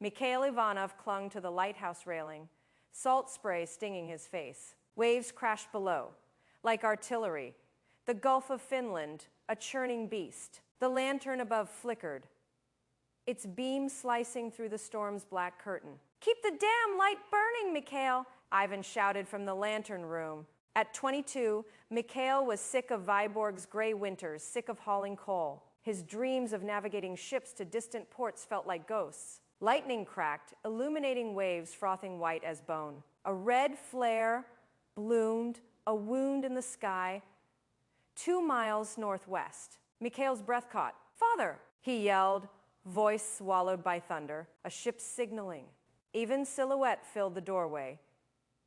Mikhail Ivanov clung to the lighthouse railing, salt spray stinging his face. Waves crashed below, like artillery. The Gulf of Finland, a churning beast. The lantern above flickered, its beam slicing through the storm's black curtain. "Keep the damn light burning, Mikhail!" Ivan shouted from the lantern room. At 22, Mikhail was sick of Vyborg's gray winters, sick of hauling coal. His dreams of navigating ships to distant ports felt like ghosts. Lightning cracked, illuminating waves frothing white as bone. A red flare bloomed, a wound in the sky, 2 miles northwest. Mikhail's breath caught. "Father!" he yelled, voice swallowed by thunder. A ship signaling. Ivan's silhouette filled the doorway,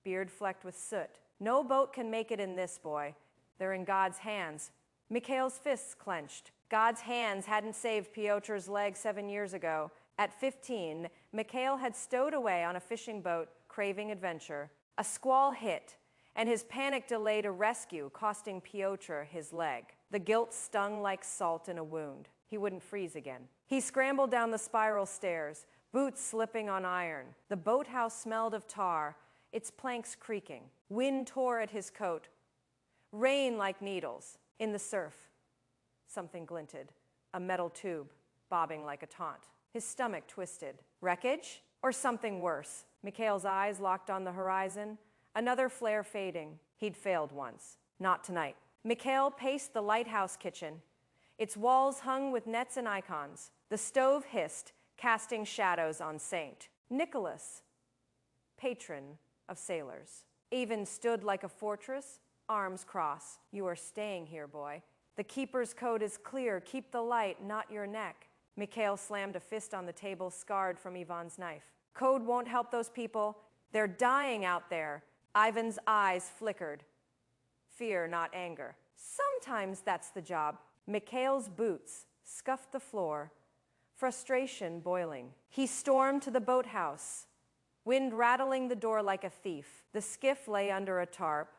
beard flecked with soot. "No boat can make it in this, boy. They're in God's hands." Mikhail's fists clenched. God's hands hadn't saved Piotr's leg 7 years ago. At 15, Mikhail had stowed away on a fishing boat, craving adventure. A squall hit, and his panic delayed a rescue, costing Piotr his leg. The guilt stung like salt in a wound. He wouldn't freeze again. He scrambled down the spiral stairs, boots slipping on iron. The boathouse smelled of tar, its planks creaking. Wind tore at his coat. Rain like needles. In the surf, something glinted. A metal tube, bobbing like a taunt. His stomach twisted. Wreckage? Or something worse? Mikhail's eyes locked on the horizon. Another flare fading. He'd failed once. Not tonight. Mikhail paced the lighthouse kitchen. Its walls hung with nets and icons. The stove hissed, casting shadows on Saint Nicholas, patron of sailors. Ivan stood like a fortress, arms crossed. "You are staying here, boy. The keeper's code is clear. Keep the light, not your neck." Mikhail slammed a fist on the table, scarred from Ivan's knife. "Code won't help those people. They're dying out there." Ivan's eyes flickered. Fear, not anger. "Sometimes that's the job." Mikhail's boots scuffed the floor, frustration boiling. He stormed to the boathouse, wind rattling the door like a thief. The skiff lay under a tarp,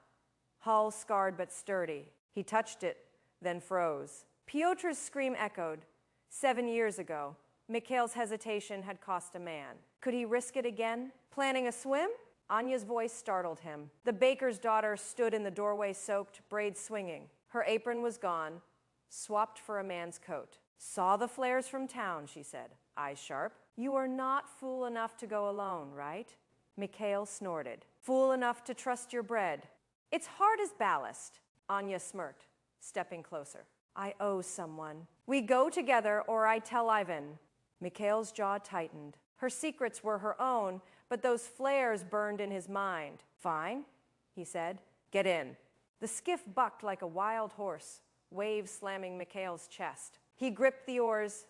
hull scarred but sturdy. He touched it, then froze. Piotr's scream echoed. 7 years ago, Mikhail's hesitation had cost a man. Could he risk it again? Planning a swim? Anya's voice startled him. The baker's daughter stood in the doorway, soaked, braids swinging. Her apron was gone, swapped for a man's coat. "Saw the flares from town," she said, eyes sharp. "You are not fool enough to go alone, right?" Mikhail snorted. "Fool enough to trust your bread. It's hard as ballast." Anya smirked, stepping closer. "I owe someone. We go together or I tell Ivan." Mikhail's jaw tightened. Her secrets were her own, but those flares burned in his mind. "Fine," he said. "Get in." The skiff bucked like a wild horse, waves slamming Mikhail's chest. He gripped the oars,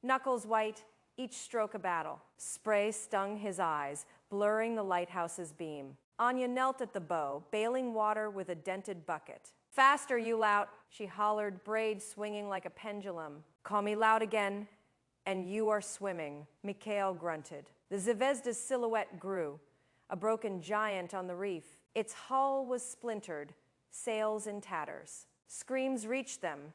knuckles white, each stroke a battle. Spray stung his eyes, blurring the lighthouse's beam. Anya knelt at the bow, bailing water with a dented bucket. "Faster, you lout," she hollered, braid swinging like a pendulum. "Call me lout again, and you are swimming." Mikhail grunted. The Zvezda's silhouette grew, a broken giant on the reef. Its hull was splintered, sails in tatters. Screams reached them,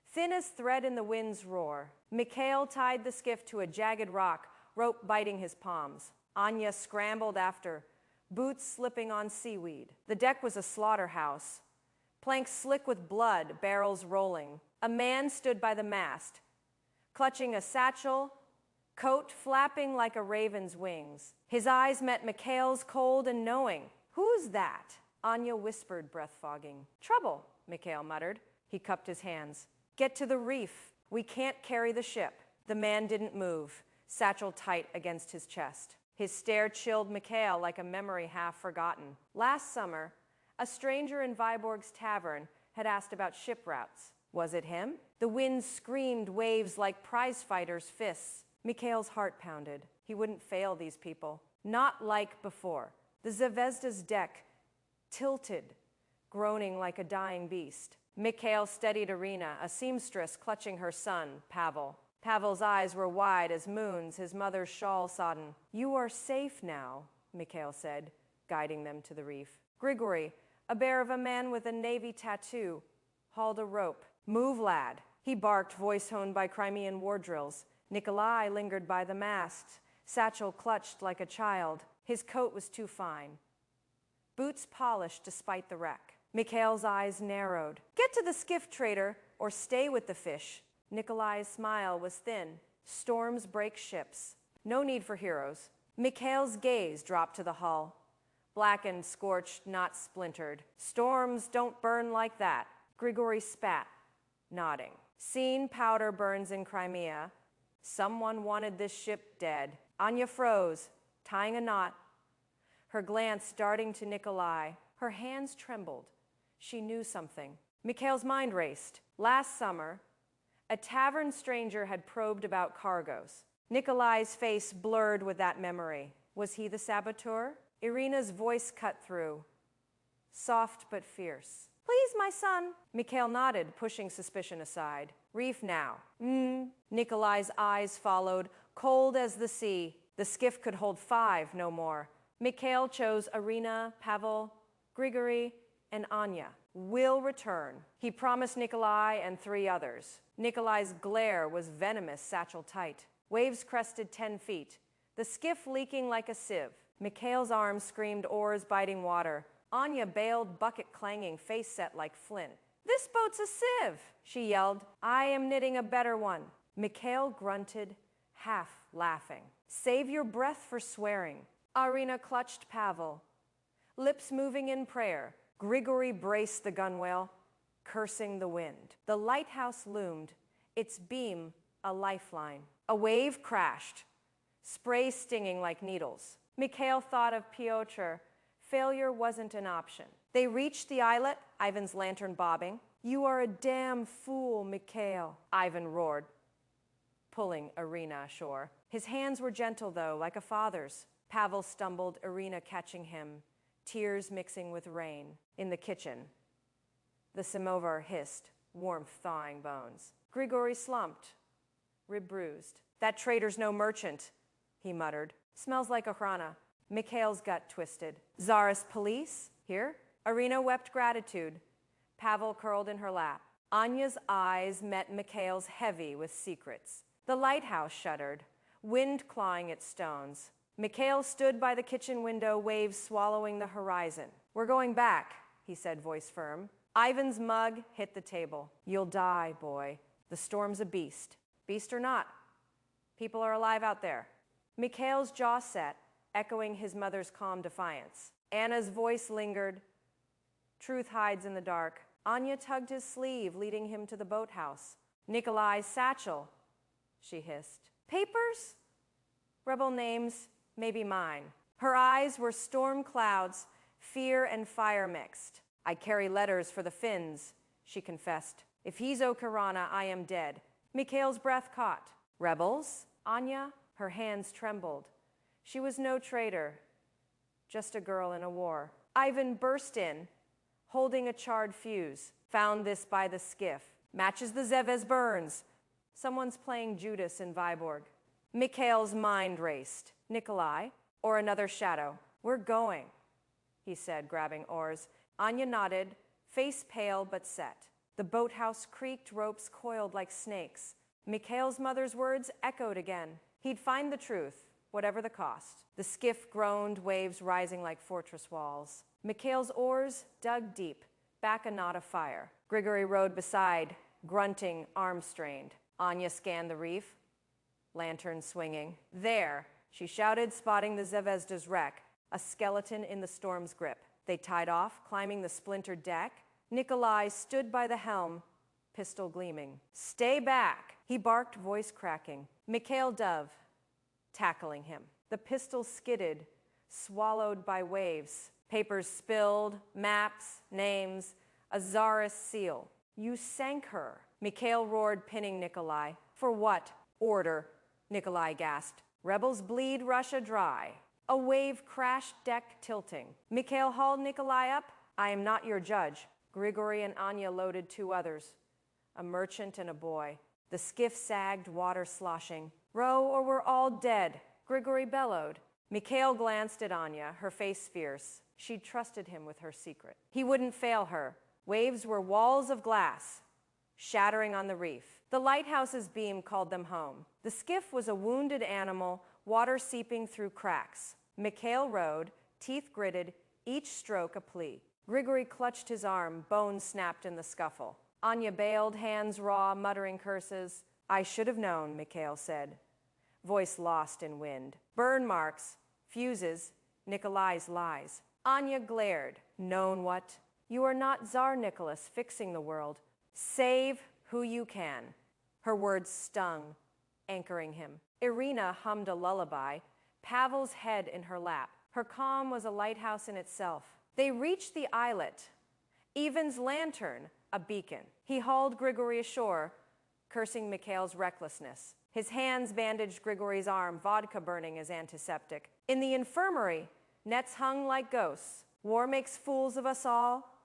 thin as thread in the wind's roar. Mikhail tied the skiff to a jagged rock, rope biting his palms. Anya scrambled after, boots slipping on seaweed. The deck was a slaughterhouse, planks slick with blood, barrels rolling. A man stood by the mast, clutching a satchel, coat flapping like a raven's wings. His eyes met Mikhail's, cold and knowing. "Who's that?" Anya whispered, breath fogging. "Trouble," Mikhail muttered. He cupped his hands. "Get to the reef. We can't carry the ship." The man didn't move, satchel tight against his chest. His stare chilled Mikhail like a memory half forgotten. Last summer, a stranger in Vyborg's tavern had asked about ship routes. Was it him? The wind screamed waves like prize-fighters' fists. Mikhail's heart pounded. He wouldn't fail these people. Not like before. The Zvezda's deck tilted, groaning like a dying beast. Mikhail steadied Irina, a seamstress clutching her son, Pavel. Pavel's eyes were wide as moons, his mother's shawl sodden. "You are safe now," Mikhail said, guiding them to the reef. Grigory, a bear of a man with a navy tattoo, hauled a rope. "Move, lad," he barked, voice honed by Crimean war drills. Nikolai lingered by the mast, Satchel clutched like a child. His coat was too fine. Boots polished despite the wreck. Mikhail's eyes narrowed. Get to the skiff, traitor, or stay with the fish. Nikolai's smile was thin. Storms break ships. No need for heroes. Mikhail's gaze dropped to the hull. Blackened, scorched, not splintered. Storms don't burn like that. Grigory spat, nodding. Seen powder burns in Crimea. Someone wanted this ship dead. Anya froze, tying a knot. Her glance darting to Nikolai. Her hands trembled. She knew something. Mikhail's mind raced. Last summer, a tavern stranger had probed about cargoes. Nikolai's face blurred with that memory. Was he the saboteur? Irina's voice cut through, soft but fierce. Please, my son. Mikhail nodded, pushing suspicion aside. Reef now. Nikolai's eyes followed, cold as the sea. The skiff could hold 5, no more. Mikhail chose Irina, Pavel, Grigory, and Anya. Will return. He promised Nikolai and 3 others. Nikolai's glare was venomous, satchel tight. Waves crested 10 feet. The skiff leaking like a sieve. Mikhail's arms screamed oars biting water. Anya bailed, bucket clanging, face set like flint. This boat's a sieve, she yelled. I am knitting a better one. Mikhail grunted, half laughing. Save your breath for swearing. Irina clutched Pavel, lips moving in prayer. Grigory braced the gunwale, cursing the wind. The lighthouse loomed, its beam a lifeline. A wave crashed, spray stinging like needles. Mikhail thought of Pyotr. Failure wasn't an option. They reached the islet, Ivan's lantern bobbing. You are a damn fool, Mikhail, Ivan roared, pulling Irina ashore. His hands were gentle, though, like a father's. Pavel stumbled, Irina catching him, tears mixing with rain. In the kitchen, the samovar hissed, warmth thawing bones. Grigory slumped, rib bruised. That traitor's no merchant, he muttered. Smells like Ochrana. Mikhail's gut twisted. Tsarist police? Here? Irina wept gratitude. Pavel curled in her lap. Anya's eyes met Mikhail's heavy with secrets. The lighthouse shuddered, wind clawing its stones. Mikhail stood by the kitchen window, waves swallowing the horizon. We're going back, he said, voice firm. Ivan's mug hit the table. You'll die, boy. The storm's a beast. Beast or not, people are alive out there. Mikhail's jaw set, echoing his mother's calm defiance. Anna's voice lingered. Truth hides in the dark. Anya tugged his sleeve, leading him to the boathouse. Nikolai's satchel, she hissed. Papers? Rebel names, maybe mine. Her eyes were storm clouds, fear and fire mixed. I carry letters for the Finns, she confessed. If he's Ochrana, I am dead. Mikhail's breath caught. Rebels? Anya? Her hands trembled. She was no traitor, just a girl in a war. Ivan burst in, holding a charred fuse. Found this by the skiff. Matches the Zevez burns. Someone's playing Judas in Vyborg. Mikhail's mind raced. Nikolai, or another shadow. We're going, he said, grabbing oars. Anya nodded, face pale but set. The boathouse creaked, ropes coiled like snakes. Mikhail's mother's words echoed again. He'd find the truth, whatever the cost. The skiff groaned, waves rising like fortress walls. Mikhail's oars dug deep, back a knot of fire. Grigory rowed beside, grunting, arms strained. Anya scanned the reef, lantern swinging. There, she shouted, spotting the Zvezda's wreck, a skeleton in the storm's grip. They tied off, climbing the splintered deck. Nikolai stood by the helm, pistol gleaming. Stay back, he barked, voice cracking. Mikhail dove, tackling him. The pistol skidded, swallowed by waves. Papers spilled, maps, names, a czarist seal. You sank her, Mikhail roared, pinning Nikolai. For what? Order, Nikolai gasped. Rebels bleed Russia dry. A wave crashed, deck tilting. Mikhail hauled Nikolai up. I am not your judge. Grigory and Anya loaded 2 others, a merchant and a boy. The skiff sagged, water sloshing. Row or we're all dead, Grigory bellowed. Mikhail glanced at Anya, her face fierce. She'd trusted him with her secret. He wouldn't fail her. Waves were walls of glass, shattering on the reef. The lighthouse's beam called them home. The skiff was a wounded animal, water seeping through cracks. Mikhail rowed, teeth gritted, each stroke a plea. Grigory clutched his arm, bones snapped in the scuffle. Anya bailed, hands raw, muttering curses. I should have known, Mikhail said, voice lost in wind. Burn marks, fuses, Nikolai's lies. Anya glared. Known what? You are not Tsar Nicholas fixing the world. Save who you can. Her words stung, anchoring him. Irina hummed a lullaby, Pavel's head in her lap. Her calm was a lighthouse in itself. They reached the islet. Ivan's lantern, a beacon. He hauled Grigory ashore, cursing Mikhail's recklessness. His hands bandaged Grigory's arm, vodka burning as antiseptic. In the infirmary, nets hung like ghosts. War makes fools of us all,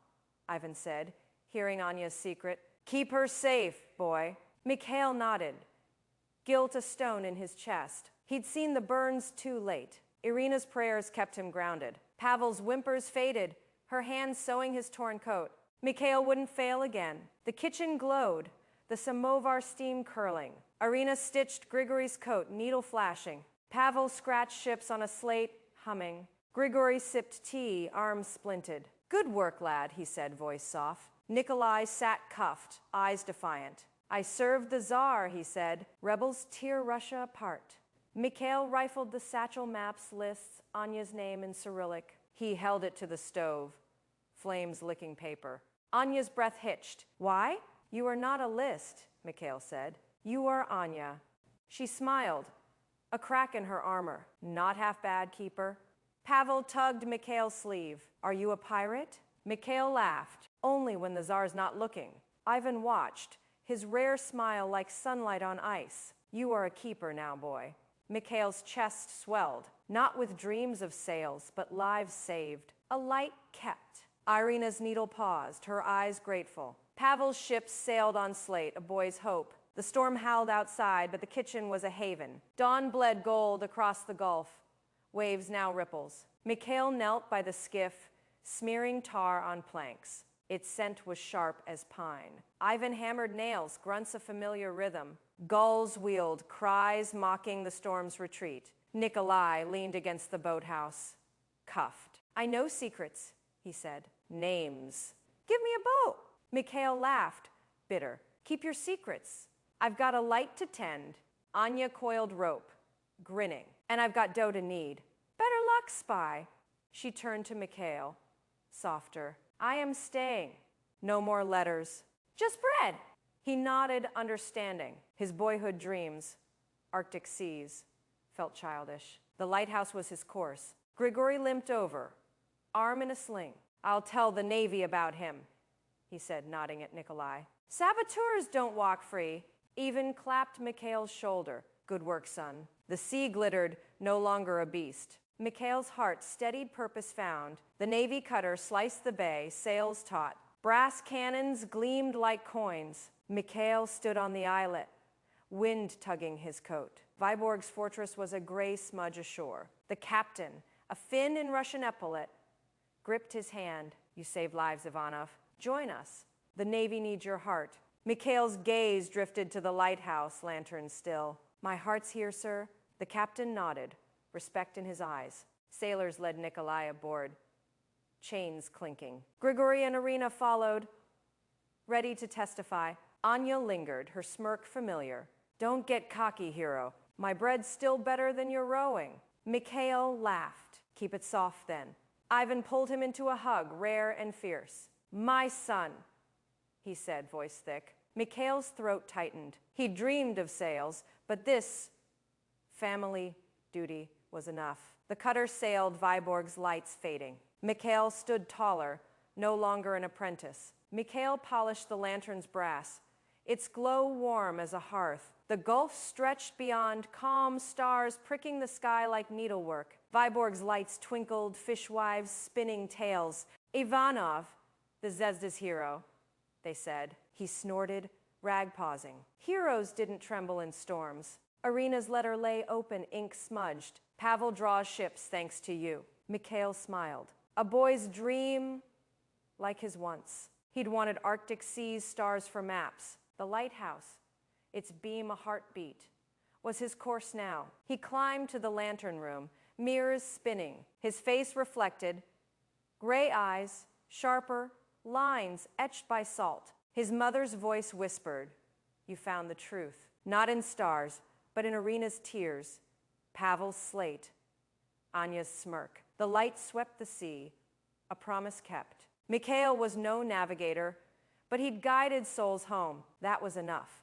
Ivan said, hearing Anya's secret. Keep her safe, boy. Mikhail nodded, guilt a stone in his chest. He'd seen the burns too late. Irina's prayers kept him grounded. Pavel's whimpers faded, her hands sewing his torn coat. Mikhail wouldn't fail again. The kitchen glowed, the samovar steam curling. Irina stitched Grigory's coat, needle flashing. Pavel scratched ships on a slate, humming. Grigory sipped tea, arms splinted. Good work, lad, he said, voice soft. Nikolai sat cuffed, eyes defiant. I served the Tsar, he said. Rebels tear Russia apart. Mikhail rifled the satchel maps lists, Anya's name in Cyrillic. He held it to the stove, flames licking paper. Anya's breath hitched. Why? You are not a list, Mikhail said. You are Anya. She smiled, a crack in her armor. Not half bad, keeper. Pavel tugged Mikhail's sleeve. Are you a pirate? Mikhail laughed. Only when the Tsar's not looking. Ivan watched, his rare smile like sunlight on ice. You are a keeper now, boy. Mikhail's chest swelled, not with dreams of sails, but lives saved. A light kept. Irina's needle paused, her eyes grateful. Pavel's ship sailed on slate, a boy's hope. The storm howled outside, but the kitchen was a haven. Dawn bled gold across the gulf. Waves now ripples. Mikhail knelt by the skiff, smearing tar on planks. Its scent was sharp as pine. Ivan hammered nails, grunts a familiar rhythm. Gulls wheeled, cries mocking the storm's retreat. Nikolai leaned against the boathouse, cuffed. I know secrets, he said. Names. Give me a boat. Mikhail laughed, bitter. Keep your secrets. I've got a light to tend. Anya coiled rope, grinning. And I've got dough to knead. Better luck, spy. She turned to Mikhail, softer. I am staying. No more letters. Just bread. He nodded, understanding. His boyhood dreams, Arctic seas, felt childish. The lighthouse was his course. Grigory limped over, arm in a sling. I'll tell the Navy about him, he said, nodding at Nikolai. Saboteurs don't walk free. Even clapped Mikhail's shoulder. Good work, son. The sea glittered, no longer a beast. Mikhail's heart steadied, purpose found. The Navy cutter sliced the bay, sails taut. Brass cannons gleamed like coins. Mikhail stood on the islet, wind tugging his coat. Vyborg's fortress was a gray smudge ashore. The captain, a Finn in Russian epaulet, gripped his hand. You saved lives, Ivanov. Join us. The Navy needs your heart. Mikhail's gaze drifted to the lighthouse, lantern still. My heart's here, sir. The captain nodded, respect in his eyes. Sailors led Nikolai aboard, chains clinking. Grigory and Irina followed, ready to testify. Anya lingered, her smirk familiar. Don't get cocky, hero. My bread's still better than your rowing. Mikhail laughed. Keep it soft, then. Ivan pulled him into a hug, rare and fierce. My son, he said, voice thick. Mikhail's throat tightened. He dreamed of sails, but this family duty was enough. The cutter sailed, Vyborg's lights fading. Mikhail stood taller, no longer an apprentice. Mikhail polished the lantern's brass, its glow warm as a hearth. The gulf stretched beyond, calm stars pricking the sky like needlework. Vyborg's lights twinkled, fishwives spinning tails. Ivanov, the Zvezda's hero, they said. He snorted, rag pausing. Heroes didn't tremble in storms. Irina's letter lay open, ink smudged. Pavel draws ships thanks to you. Mikhail smiled. A boy's dream like his once. He'd wanted Arctic seas, stars for maps. The lighthouse, its beam a heartbeat. was his course now. He climbed to the lantern room, mirrors spinning, his face reflected, gray eyes, sharper, lines etched by salt. His mother's voice whispered, "You found the truth, not in stars, but in Irina's tears, Pavel's slate, Anya's smirk. The light swept the sea, a promise kept." Mikhail was no navigator, but he'd guided souls home. That was enough.